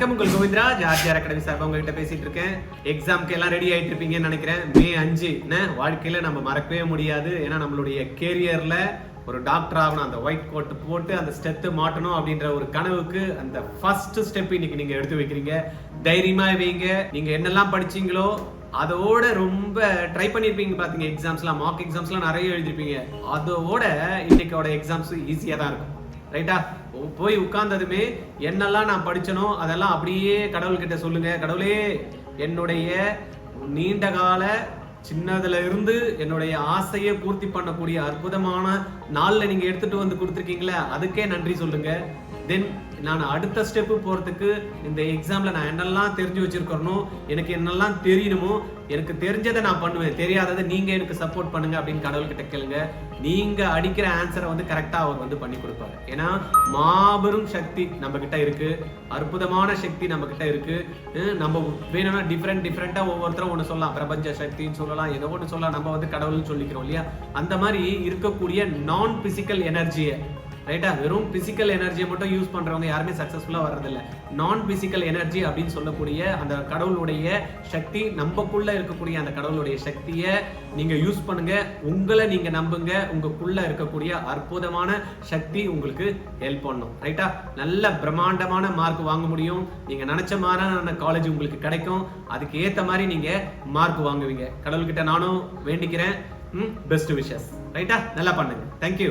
வணக்கம், உங்கள் Govindaraj RGR academy சார்பாக உங்ககிட்ட பேசிட்டு இருக்கேன். எக்ஸாம்க்கு எல்லாம் ரெடி ஆயிட்டு இருப்பீங்கன்னு நினைக்கிறேன். மே 5 வாழ்க்கையில நம்ம மறக்கவே முடியாது. ஏன்னா நம்மளுடைய கேரியர்ல ஒரு டாக்டர் ஆகணும், அந்த ஒயிட் கோட் போட்டு அந்த ஸ்டெப் மாட்டணும் அப்படின்ற ஒரு கனவுக்கு அந்த ஃபர்ஸ்ட் ஸ்டெப் இன்னைக்கு நீங்க எடுத்து வைக்கிறீங்க. தைரியமா வைங்க. நீங்க என்னெல்லாம் படிச்சீங்களோ அதோட ரொம்ப ட்ரை பண்ணிருப்பீங்க பாத்தீங்க. எக்ஸாம்ஸ்லாம், மார்க் எக்ஸாம்ஸ்லாம் நிறைய எழுதிருப்பீங்க. அதோட இன்னைக்கோட எக்ஸாம்ஸ் ஈஸியா தான் இருக்கும். ரைட்டா? போய் உட்கார்ந்ததுமே என்னெல்லாம் நான் படிச்சனோ அதெல்லாம் அப்படியே கடவுள்கிட்ட சொல்லுங்க. கடவுளே, என்னுடைய நீண்ட கால சின்னதுல இருந்து என்னுடைய ஆசையை பூர்த்தி பண்ணக்கூடிய அற்புதமான நாள்ல நீங்க எடுத்துட்டு வந்து கொடுத்துருக்கீங்களே, அதுக்கே நன்றி சொல்லுங்க. தென் நான் அடுத்த ஸ்டெப்பு போறதுக்கு இந்த எக்ஸாம்ல நான் என்னெல்லாம் தெரிஞ்சு வச்சிருக்கணும், எனக்கு என்னெல்லாம் தெரியணுமோ, எனக்கு தெரிஞ்சதை நான் பண்ணுவேன், தெரியாததை நீங்க எனக்கு சப்போர்ட் பண்ணுங்க அப்படின்னு கடவுள்கிட்ட கேளுங்க. நீங்க அடிக்கிற ஆன்சரை வந்து கரெக்டா அவர் வந்து பண்ணி கொடுப்பாரு. ஏன்னா மாபெரும் சக்தி நம்ம கிட்ட இருக்கு, அற்புதமான சக்தி நம்ம கிட்ட இருக்கு. நம்ம வேணும்னா டிஃப்ரெண்டா ஒவ்வொருத்தரும் ஒண்ணு சொல்லலாம், பிரபஞ்ச சக்தின்னு சொல்லலாம், ஏதோ ஒன்று சொல்லலாம். நம்ம வந்து கடவுள்னு சொல்லிக்கிறோம் இல்லையா? அந்த மாதிரி இருக்கக்கூடிய நான் பிசிக்கல் எனர்ஜியை, ரைட்டா, வெறும் பிசிக்கல் எனர்ஜியை மட்டும் யூஸ் பண்றவங்க யாருமே சக்சஸ்ஃபுல்லா வர்றதில்ல. நான் பிசிக்கல் எனர்ஜி அப்படின்னு சொல்லக்கூடிய அந்த கடவுளுடைய சக்தி, நமக்குள்ள இருக்கக்கூடிய அந்த கடவுளுடைய சக்தியை நீங்க யூஸ் பண்ணுங்க. உங்களை நீங்க நம்புங்க. உங்களுக்குள்ள இருக்கக்கூடிய அற்புதமான சக்தி உங்களுக்கு ஹெல்ப் பண்ணும். ரைட்டா? நல்ல பிரம்மாண்டமான மார்க் வாங்க முடியும். நீங்க நினைச்ச மாதிரியான காலேஜ் உங்களுக்கு கிடைக்கும். அதுக்கு ஏத்த மாதிரி நீங்க மார்க் வாங்குவீங்க. கடவுள்கிட்ட நானும் வேண்டிக்கிறேன். Best wishes. ரைட்டா? நல்லா பண்ணுங்க. தேங்க்யூ.